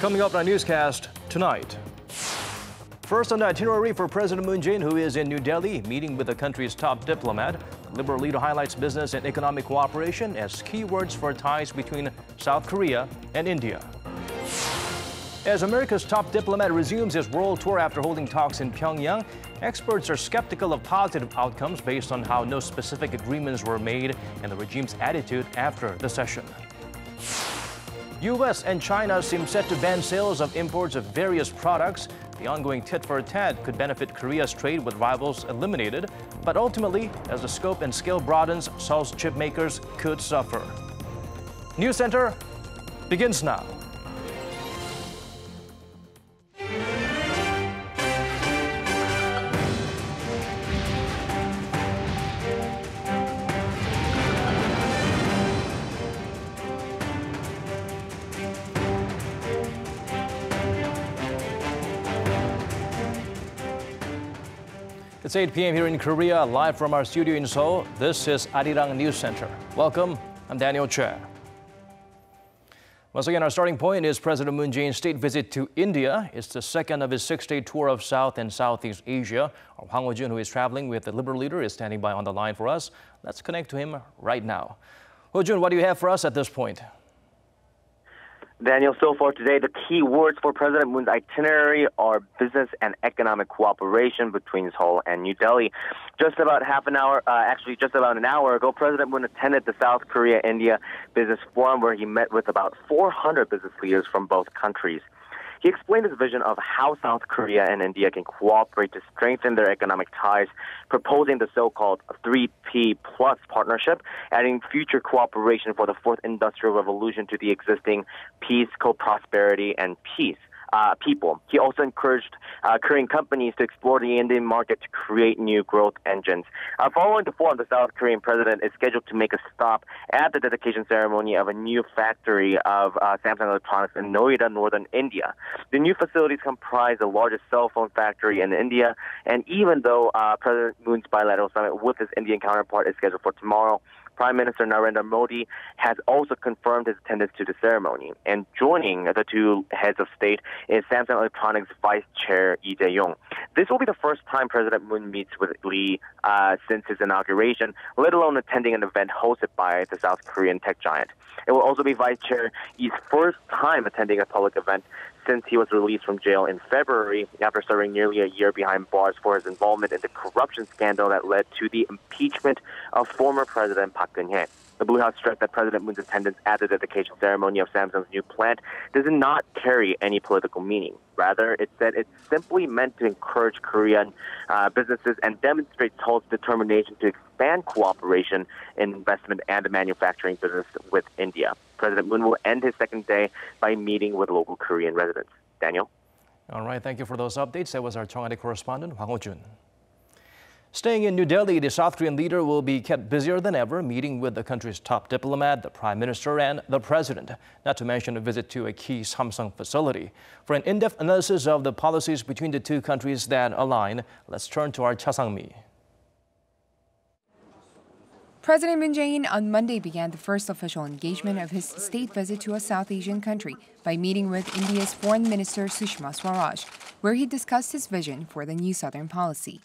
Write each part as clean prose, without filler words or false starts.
Coming up on our newscast tonight. First on the itinerary for President Moon Jae-in, who is in New Delhi, meeting with the country's top diplomat. The Liberal leader highlights business and economic cooperation as keywords for ties between South Korea and India. As America's top diplomat resumes his world tour after holding talks in Pyongyang, experts are skeptical of positive outcomes based on how no specific agreements were made and the regime's attitude after the session. U.S. and China seem set to ban sales of imports of various products. The ongoing tit-for-tat could benefit Korea's trade with rivals eliminated, but ultimately, as the scope and scale broadens, Seoul's chip makers could suffer. News Center begins now. It's 8 p.m. here in Korea, live from our studio in Seoul. This is Arirang News Center. Welcome, I'm Daniel Che. Once again, our starting point is President Moon Jae-in's state visit to India. It's the second of his 6-day tour of South and Southeast Asia. Hwang Ho-jun, who is traveling with the Liberal leader, is standing by on the line for us. Let's connect to him right now. Ho-jun, what do you have for us at this point? Daniel, so far today, the key words for President Moon's itinerary are business and economic cooperation between Seoul and New Delhi. Just about an hour ago, President Moon attended the South Korea-India Business Forum, where he met with about 400 business leaders from both countries. He explained his vision of how South Korea and India can cooperate to strengthen their economic ties, proposing the so-called 3P Plus partnership, adding future cooperation for the fourth industrial revolution to the existing peace, co-prosperity, and people. He also encouraged Korean companies to explore the Indian market to create new growth engines. Following the forum, the South Korean president is scheduled to make a stop at the dedication ceremony of a new factory of Samsung Electronics in Noida, northern India. The new facilities comprise the largest cell phone factory in India, and even though President Moon's bilateral summit with his Indian counterpart is scheduled for tomorrow, Prime Minister Narendra Modi has also confirmed his attendance to the ceremony. And joining the two heads of state is Samsung Electronics Vice Chair Lee Jae-yong. This will be the first time President Moon meets with Lee since his inauguration, let alone attending an event hosted by the South Korean tech giant. It will also be Vice Chair Lee's first time attending a public event since he was released from jail in February after serving nearly a year behind bars for his involvement in the corruption scandal that led to the impeachment of former President Park Geun-hye. The Blue House stressed that President Moon's attendance at the dedication ceremony of Samsung's new plant does not carry any political meaning. Rather, it said it's simply meant to encourage Korean businesses and demonstrate Seoul's determination to expand cooperation in investment and the manufacturing business with India. President Moon will end his second day by meeting with local Korean residents. Daniel? All right, thank you for those updates. That was our Cheongwon correspondent, Hwang Ho-jun. Staying in New Delhi, the South Korean leader will be kept busier than ever, meeting with the country's top diplomat, the prime minister, and the president, not to mention a visit to a key Samsung facility. For an in-depth analysis of the policies between the two countries that align, let's turn to our Cha Sang-mi. President Moon Jae-in on Monday began the first official engagement of his state visit to a South Asian country by meeting with India's Foreign Minister Sushma Swaraj, where he discussed his vision for the new Southern policy.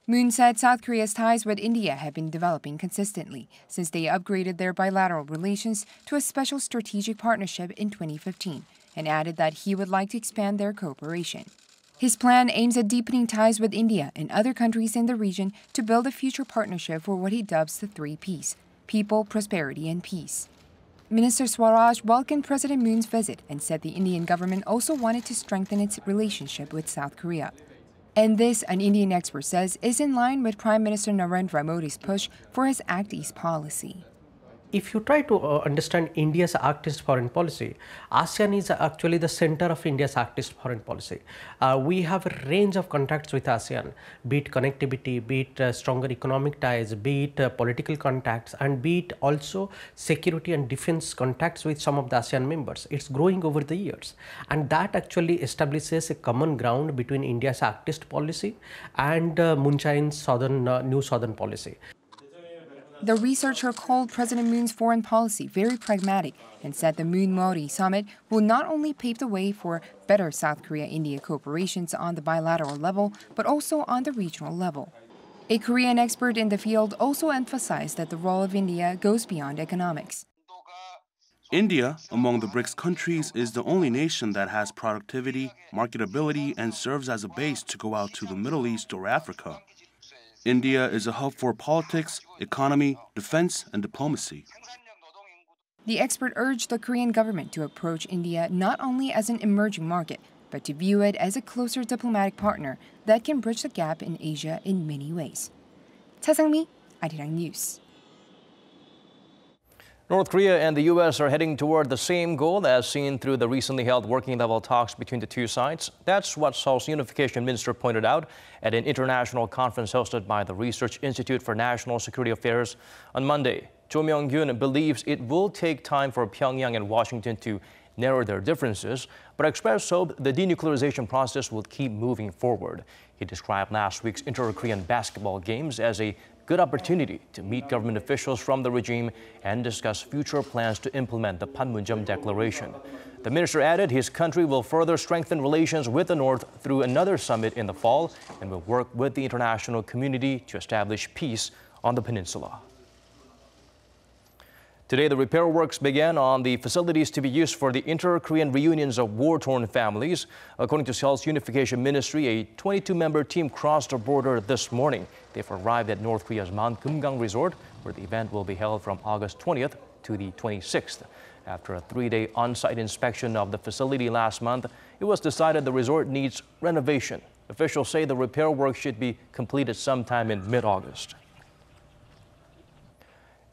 Moon said South Korea's ties with India have been developing consistently since they upgraded their bilateral relations to a special strategic partnership in 2015, and added that he would like to expand their cooperation. His plan aims at deepening ties with India and other countries in the region to build a future partnership for what he dubs the 3 Ps: people, prosperity, and peace. Minister Swaraj welcomed President Moon's visit and said the Indian government also wanted to strengthen its relationship with South Korea. And this, an Indian expert says, is in line with Prime Minister Narendra Modi's push for his Act East policy. If you try to understand India's Act East foreign policy, ASEAN is actually the center of India's Act East foreign policy. We have a range of contacts with ASEAN, be it connectivity, be it stronger economic ties, be it political contacts, and be it also security and defense contacts with some of the ASEAN members. It's growing over the years, and that actually establishes a common ground between India's Act East policy and Moon Jae-in's new southern policy. The researcher called President Moon's foreign policy very pragmatic and said the Moon-Modi summit will not only pave the way for better South Korea-India cooperations on the bilateral level, but also on the regional level. A Korean expert in the field also emphasized that the role of India goes beyond economics. India, among the BRICS countries, is the only nation that has productivity, marketability, and serves as a base to go out to the Middle East or Africa. India is a hub for politics, economy, defense, and diplomacy. The expert urged the Korean government to approach India not only as an emerging market, but to view it as a closer diplomatic partner that can bridge the gap in Asia in many ways. Cha Sang-mi, Arirang News. North Korea and the U.S. are heading toward the same goal as seen through the recently held working-level talks between the two sides. That's what Seoul's Unification Minister pointed out at an international conference hosted by the Research Institute for National Security Affairs on Monday. Cho Myung-gyun believes it will take time for Pyongyang and Washington to narrow their differences, but expressed hope the denuclearization process will keep moving forward. He described last week's inter-Korean basketball games as a good opportunity to meet government officials from the regime and discuss future plans to implement the Panmunjom Declaration. The minister added his country will further strengthen relations with the North through another summit in the fall and will work with the international community to establish peace on the peninsula. Today, the repair works began on the facilities to be used for the inter-Korean reunions of war-torn families. According to Seoul's Unification Ministry, a 22-member team crossed the border this morning. They've arrived at North Korea's Mount Kumgang Resort, where the event will be held from August 20th to the 26th. After a 3-day on-site inspection of the facility last month, it was decided the resort needs renovation. Officials say the repair work should be completed sometime in mid-August.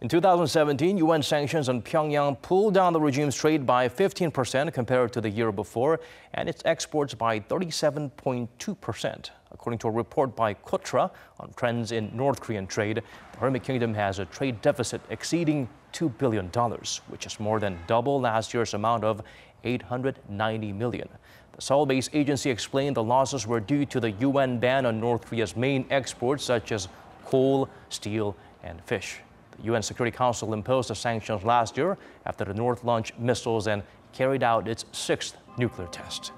In 2017, UN sanctions on Pyongyang pulled down the regime's trade by 15% compared to the year before, and its exports by 37.2%. According to a report by KOTRA on trends in North Korean trade, the Hermit Kingdom has a trade deficit exceeding $2 billion, which is more than double last year's amount of $890 million. The Seoul-based agency explained the losses were due to the UN ban on North Korea's main exports such as coal, steel, and fish. The UN Security Council imposed the sanctions last year after the North launched missiles and carried out its 6th nuclear test.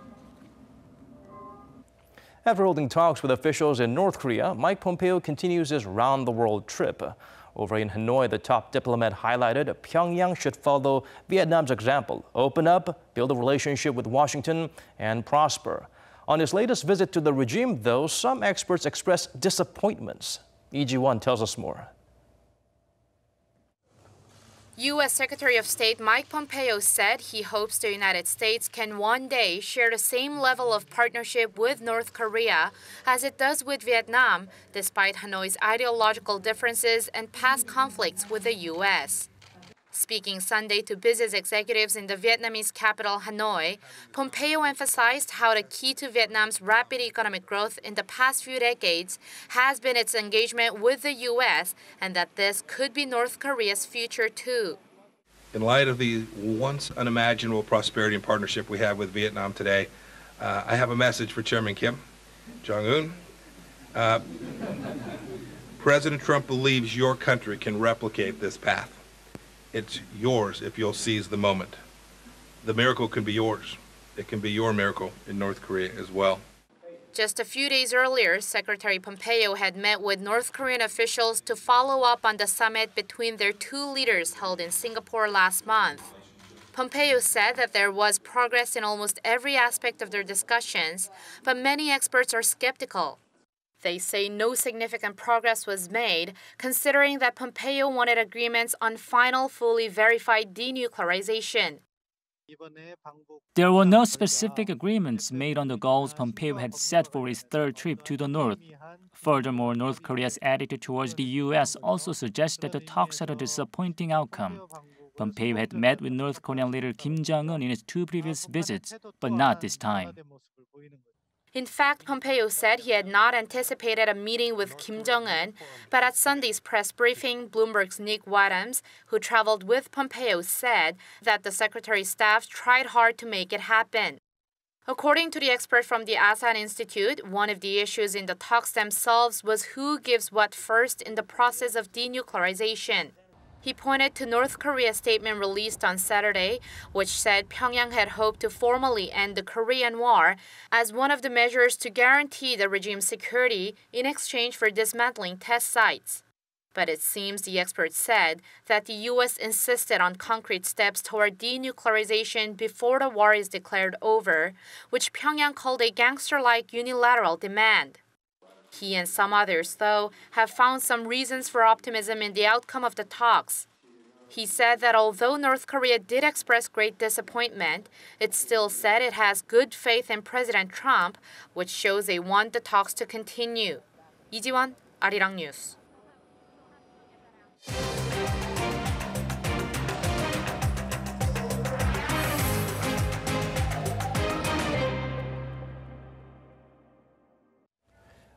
After holding talks with officials in North Korea, Mike Pompeo continues his round-the-world trip. Over in Hanoi, the top diplomat highlighted Pyongyang should follow Vietnam's example, open up, build a relationship with Washington, and prosper. On his latest visit to the regime, though, some experts expressed disappointments. EG1 tells us more. U.S. Secretary of State Mike Pompeo said he hopes the United States can one day share the same level of partnership with North Korea as it does with Vietnam, despite Hanoi's ideological differences and past conflicts with the U.S. Speaking Sunday to business executives in the Vietnamese capital, Hanoi, Pompeo emphasized how the key to Vietnam's rapid economic growth in the past few decades has been its engagement with the U.S. and that this could be North Korea's future too. In light of the once unimaginable prosperity and partnership we have with Vietnam today, I have a message for Chairman Kim Jong-un. President Trump believes your country can replicate this path. It's yours if you'll seize the moment. The miracle can be yours. It can be your miracle in North Korea as well. Just a few days earlier, Secretary Pompeo had met with North Korean officials to follow up on the summit between their two leaders held in Singapore last month. Pompeo said that there was progress in almost every aspect of their discussions, but many experts are skeptical. They say no significant progress was made, considering that Pompeo wanted agreements on final, fully verified denuclearization. There were no specific agreements made on the goals Pompeo had set for his third trip to the North. Furthermore, North Korea's attitude towards the U.S. also suggests that the talks had a disappointing outcome. Pompeo had met with North Korean leader Kim Jong-un in his two previous visits, but not this time. In fact, Pompeo said he had not anticipated a meeting with Kim Jong-un, but at Sunday's press briefing, Bloomberg's Nick Wadhams, who traveled with Pompeo, said that the secretary's staff tried hard to make it happen. According to the expert from the ASEAN Institute, one of the issues in the talks themselves was who gives what first in the process of denuclearization. He pointed to North Korea's statement released on Saturday, which said Pyongyang had hoped to formally end the Korean War as one of the measures to guarantee the regime's security in exchange for dismantling test sites. But it seems the expert said that the U.S. insisted on concrete steps toward denuclearization before the war is declared over, which Pyongyang called a gangster-like unilateral demand. He and some others, though, have found some reasons for optimism in the outcome of the talks. He said that although North Korea did express great disappointment, it still said it has good faith in President Trump, which shows they want the talks to continue. 이지원, Arirang News.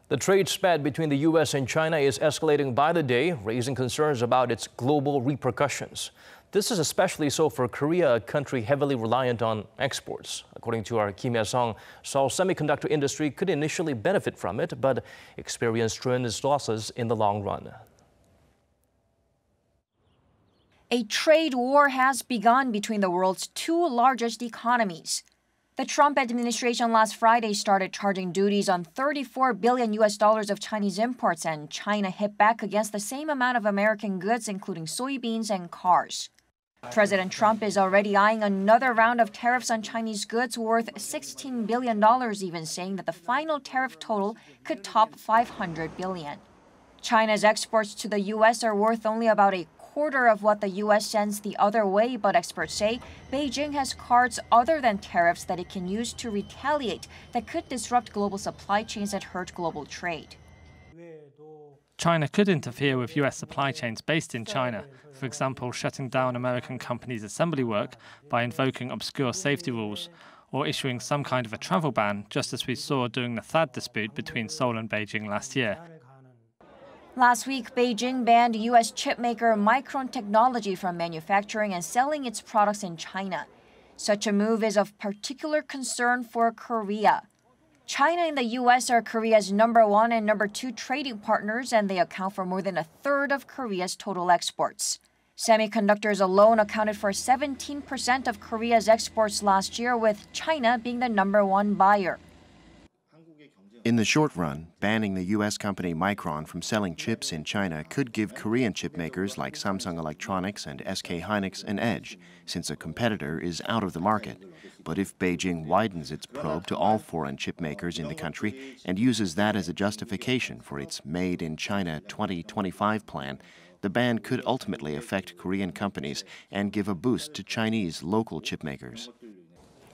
The trade spat between the U.S. and China is escalating by the day, raising concerns about its global repercussions. This is especially so for Korea, a country heavily reliant on exports. According to our Kim Sei-young, Seoul's semiconductor industry could initially benefit from it, but experience tremendous losses in the long run. A trade war has begun between the world's two largest economies. The Trump administration last Friday started charging duties on $34 billion of Chinese imports, and China hit back against the same amount of American goods, including soybeans and cars. President Trump is already eyeing another round of tariffs on Chinese goods worth $16 billion, even saying that the final tariff total could top $500 billion. China's exports to the U.S. are worth only about a quarter of what the U.S. sends the other way, but experts say Beijing has cards other than tariffs that it can use to retaliate that could disrupt global supply chains that hurt global trade. China could interfere with U.S. supply chains based in China, for example, shutting down American companies' assembly work by invoking obscure safety rules, or issuing some kind of a travel ban, just as we saw during the THAAD dispute between Seoul and Beijing last year. Last week, Beijing banned U.S. chipmaker Micron Technology from manufacturing and selling its products in China. Such a move is of particular concern for Korea. China and the U.S. are Korea's #1 and #2 trading partners, and they account for more than a third of Korea's total exports. Semiconductors alone accounted for 17% of Korea's exports last year, with China being the #1 buyer. In the short run, banning the U.S. company Micron from selling chips in China could give Korean chipmakers like Samsung Electronics and SK Hynix an edge, since a competitor is out of the market. But if Beijing widens its probe to all foreign chipmakers in the country and uses that as a justification for its Made in China 2025 plan, the ban could ultimately affect Korean companies and give a boost to Chinese local chipmakers.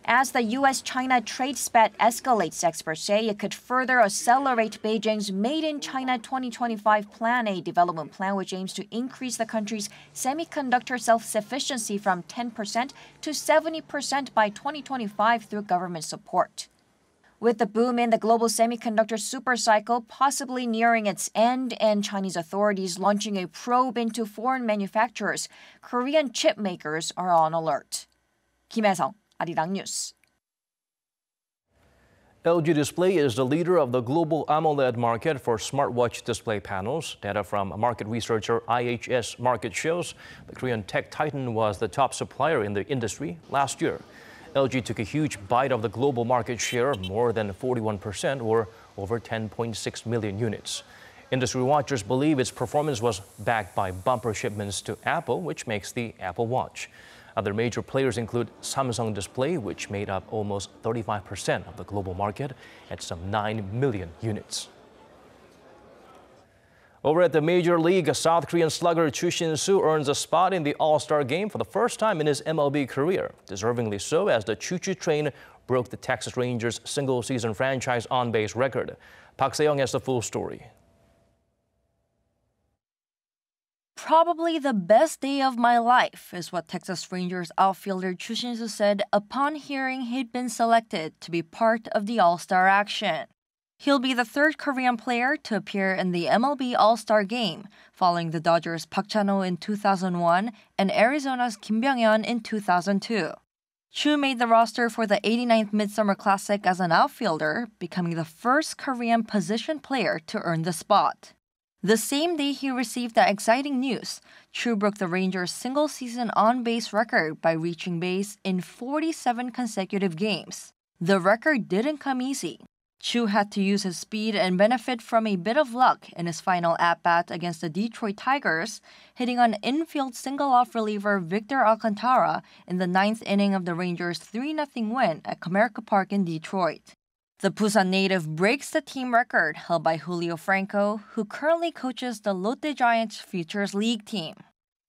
As the U.S.-China trade spat escalates, experts say it could further accelerate Beijing's Made in China 2025 plan, a development plan which aims to increase the country's semiconductor self-sufficiency from 10% to 70% by 2025 through government support. With the boom in the global semiconductor supercycle possibly nearing its end and Chinese authorities launching a probe into foreign manufacturers, Korean chip makers are on alert. Kim Sei-young, Arirang News. LG Display is the leader of the global AMOLED market for smartwatch display panels. Data from market researcher IHS Markit shows the Korean tech titan was the top supplier in the industry last year. LG took a huge bite of the global market share, more than 41%, or over 10.6 million units. Industry watchers believe its performance was backed by bumper shipments to Apple, which makes the Apple Watch. Other major players include Samsung Display, which made up almost 35% of the global market at some 9 million units. Over at the Major League, South Korean slugger Choo Shin-soo earns a spot in the AllStar game for the first time in his MLB career. Deservingly so, as the Choo-Choo train broke the Texas Rangers' single-season franchise on-base record. Park Se-young has the full story. Probably the best day of my life is what Texas Rangers outfielder Choo Shin-soo said upon hearing he'd been selected to be part of the AllStar action. He'll be the third Korean player to appear in the MLB AllStar game, following the Dodgers' Park Chan-ho in 2001 and Arizona's Kim Byung-yeon in 2002. Choo made the roster for the 89th Midsummer Classic as an outfielder, becoming the first Korean position player to earn the spot. The same day he received the exciting news, Choo broke the Rangers' single-season on-base record by reaching base in 47 consecutive games. The record didn't come easy. Choo had to use his speed and benefit from a bit of luck in his final at-bat against the Detroit Tigers, hitting on infield single-off reliever Victor Alcantara in the 9th inning of the Rangers' 3-0 win at Comerica Park in Detroit. The Busan native breaks the team record held by Julio Franco, who currently coaches the Lotte Giants Futures League team.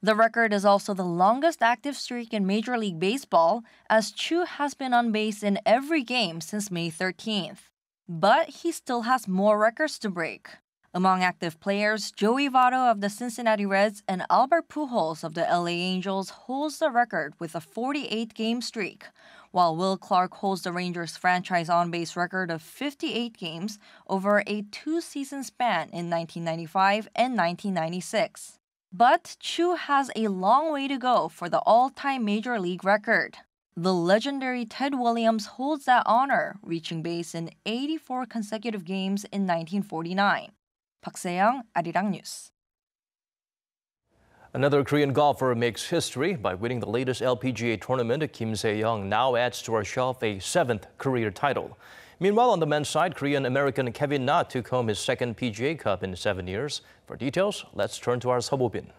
The record is also the longest active streak in Major League Baseball, as Choo has been on base in every game since May 13th. But he still has more records to break. Among active players, Joey Votto of the Cincinnati Reds and Albert Pujols of the LA Angels holds the record with a 48-game streak, while Will Clark holds the Rangers' franchise on-base record of 58 games over a 2-season span in 1995 and 1996. But Choo has a long way to go for the all-time Major League record. The legendary Ted Williams holds that honor, reaching base in 84 consecutive games in 1949. Kim Sei-young, Arirang News. Another Korean golfer makes history by winning the latest LPGA tournament. Kim Sei-young now adds to her shelf a 7th career title. Meanwhile, on the men's side, Korean-American Kevin Na took home his 2nd PGA Cup in 7 years. For details, let's turn to our Seo Bo-bin.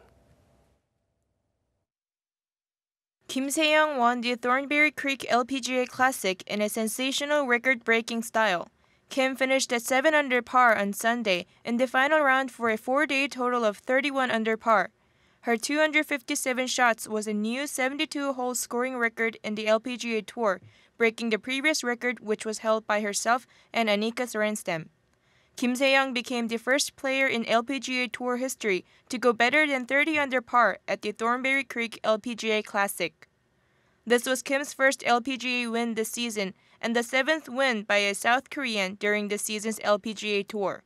Kim Sei-young won the Thornberry Creek LPGA Classic in a sensational record-breaking style. Kim finished at 7 under par on Sunday in the final round for a 4-day total of 31 under par. Her 257 shots was a new 72-hole scoring record in the LPGA Tour, breaking the previous record which was held by herself and Annika Sorenstam. Kim Sei-young became the first player in LPGA Tour history to go better than 30 under par at the Thornberry Creek LPGA Classic. This was Kim's first LPGA win this season and the 7th win by a South Korean during the season's LPGA Tour.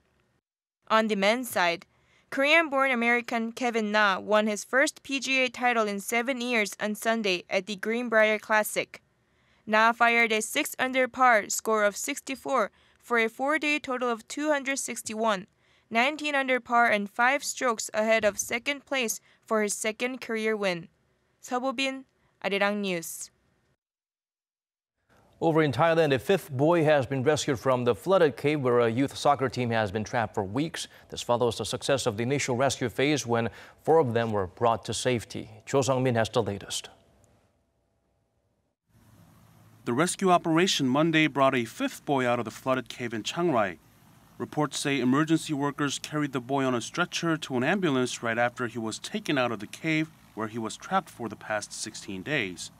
On the men's side, Korean-born American Kevin Na won his first PGA title in 7 years on Sunday at the Greenbrier Classic. Na fired a 6 under par score of 64 for a 4-day total of 261, 19 under par and 5 strokes ahead of 2nd place for his 2nd career win. Seo Bo-bin, Arirang News. Over in Thailand, a 5th boy has been rescued from the flooded cave where a youth soccer team has been trapped for weeks. This follows the success of the initial rescue phase when 4 of them were brought to safety. Cho Sung-min has the latest. The rescue operation Monday brought a 5th boy out of the flooded cave in Chiang Rai. Reports say emergency workers carried the boy on a stretcher to an ambulance right after he was taken out of the cave where he was trapped for the past 16 days.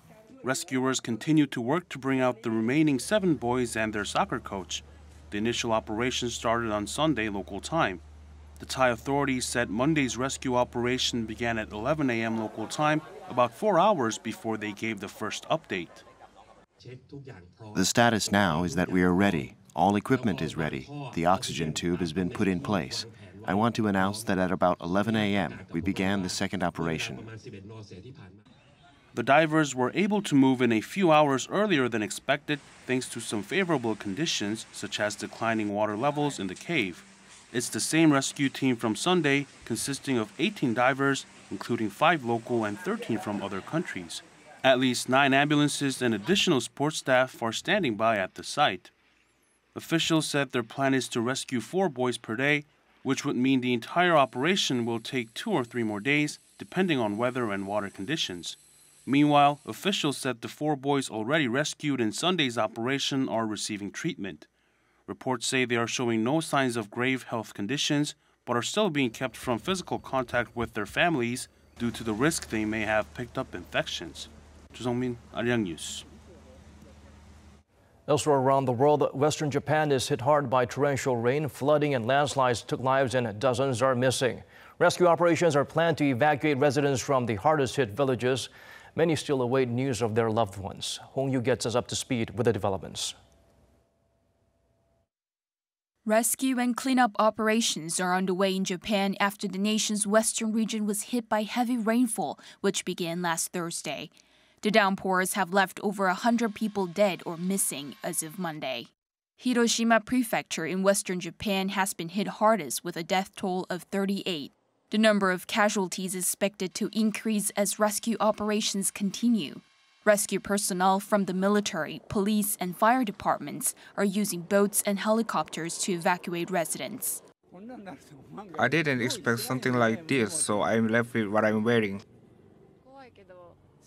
Rescuers continued to work to bring out the remaining 7 boys and their soccer coach. The initial operation started on Sunday local time. The Thai authorities said Monday's rescue operation began at 11 a.m. local time, about 4 hours before they gave the first update. The status now is that we are ready. All equipment is ready. The oxygen tube has been put in place. I want to announce that at about 11 a.m. we began the 2nd operation. The divers were able to move in a few hours earlier than expected thanks to some favorable conditions, such as declining water levels in the cave. It's the same rescue team from Sunday, consisting of 18 divers, including 5 local and 13 from other countries. At least 9 ambulances and additional support staff are standing by at the site. Officials said their plan is to rescue 4 boys per day, which would mean the entire operation will take 2 or 3 more days, depending on weather and water conditions. Meanwhile, officials said the 4 boys already rescued in Sunday's operation are receiving treatment. Reports say they are showing no signs of grave health conditions, but are still being kept from physical contact with their families due to the risk they may have picked up infections. Choo Sung-min, Arirang News. Elsewhere around the world, western Japan is hit hard by torrential rain. Flooding and landslides took lives and dozens are missing. Rescue operations are planned to evacuate residents from the hardest hit villages. Many still await news of their loved ones. Hong Yu gets us up to speed with the developments. Rescue and cleanup operations are underway in Japan after the nation's western region was hit by heavy rainfall, which began last Thursday. The downpours have left over 100 people dead or missing as of Monday. Hiroshima Prefecture in western Japan has been hit hardest with a death toll of 38. The number of casualties is expected to increase as rescue operations continue. Rescue personnel from the military, police, and fire departments are using boats and helicopters to evacuate residents. I didn't expect something like this, so I'm left with what I'm wearing.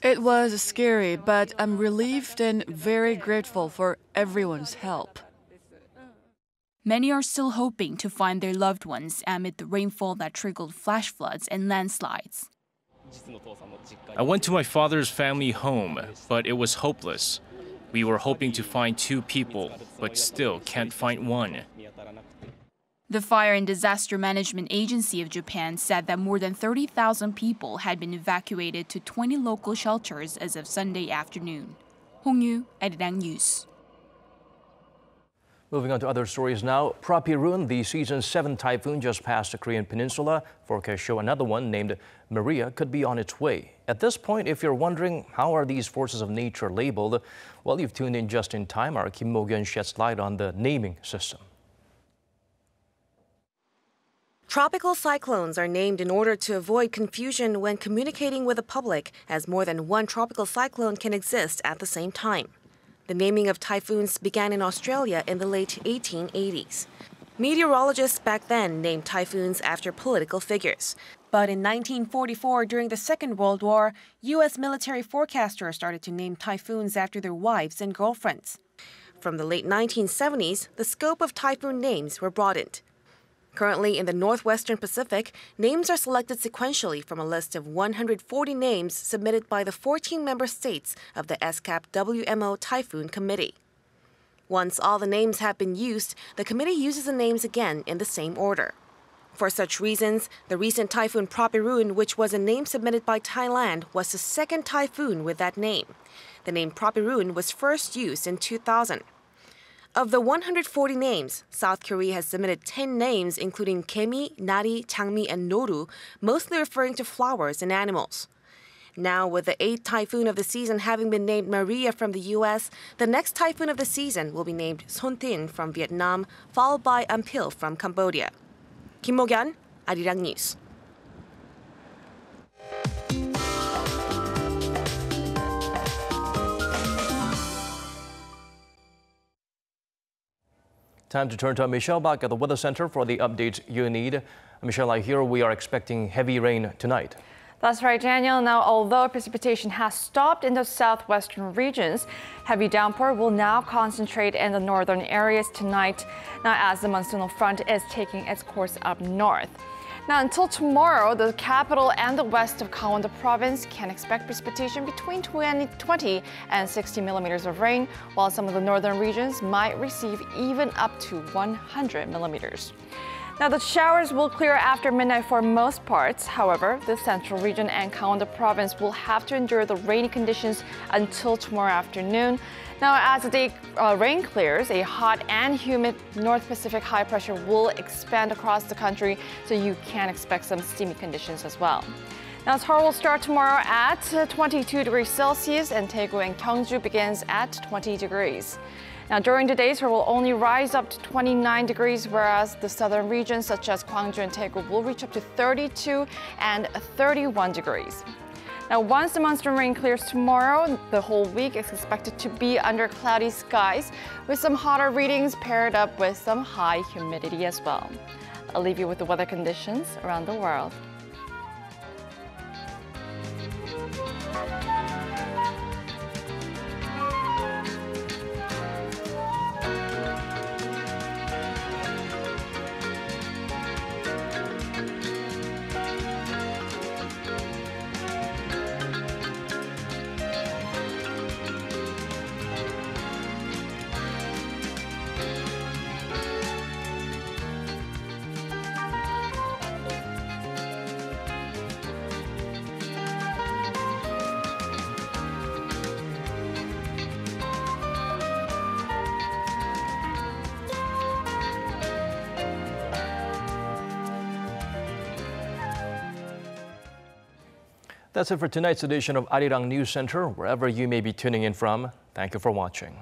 It was scary, but I'm relieved and very grateful for everyone's help. Many are still hoping to find their loved ones amid the rainfall that triggered flash floods and landslides. I went to my father's family home, but it was hopeless. We were hoping to find 2 people, but still can't find one. The Fire and Disaster Management Agency of Japan said that more than 30,000 people had been evacuated to 20 local shelters as of Sunday afternoon. Hongyu, Arirang News. Moving on to other stories now. Propirun, the season's 7th typhoon, just passed the Korean peninsula. Forecasts show another one named Maria could be on its way. At this point, if you're wondering how are these forces of nature labeled, well, you've tuned in just in time. Our Kim Sei-young sheds light on the naming system. Tropical cyclones are named in order to avoid confusion when communicating with the public, as more than one tropical cyclone can exist at the same time. The naming of typhoons began in Australia in the late 1880s. Meteorologists back then named typhoons after political figures. But in 1944, during the Second World War, U.S. military forecasters started to name typhoons after their wives and girlfriends. From the late 1970s, the scope of typhoon names were broadened. Currently, in the northwestern Pacific, names are selected sequentially from a list of 140 names submitted by the 14 member states of the ESCAP WMO Typhoon Committee. Once all the names have been used, the committee uses the names again in the same order. For such reasons, the recent typhoon Propirun, which was a name submitted by Thailand, was the second typhoon with that name. The name Propirun was first used in 2000. Of the 140 names, South Korea has submitted 10 names including Kemi, Nari, Changmi, and Noru, mostly referring to flowers and animals. Now, with the 8th typhoon of the season having been named Maria from the U.S., the next typhoon of the season will be named Son Tin from Vietnam, followed by Ampil from Cambodia. Kim Sei-young, Arirang News. Time to turn to Michelle back at the Weather Center for the updates you need. Michelle, I hear we are expecting heavy rain tonight. That's right, Daniel. Now, although precipitation has stopped in the southwestern regions, heavy downpour will now concentrate in the northern areas tonight, now as the monsoonal front is taking its course up north. Now, until tomorrow, the capital and the west of Gangwon province can expect precipitation between 20 and 60 millimeters of rain, while some of the northern regions might receive even up to 100 millimeters. Now, the showers will clear after midnight for most parts. However, the central region and Gangwon province will have to endure the rainy conditions until tomorrow afternoon. Now, as the day rain clears, a hot and humid North Pacific high pressure will expand across the country, so you can expect some steamy conditions as well. Now, Seoul will start tomorrow at 22 degrees Celsius, and Daegu and Gyeongju begins at 20 degrees. Now, during the day, Seoul will only rise up to 29 degrees, whereas the southern regions such as Gwangju and Daegu will reach up to 32 and 31 degrees. Now, once the monsoon rain clears tomorrow, the whole week is expected to be under cloudy skies with some hotter readings paired up with some high humidity as well. I'll leave you with the weather conditions around the world. That's it for tonight's edition of Arirang News Center. Wherever you may be tuning in from, thank you for watching.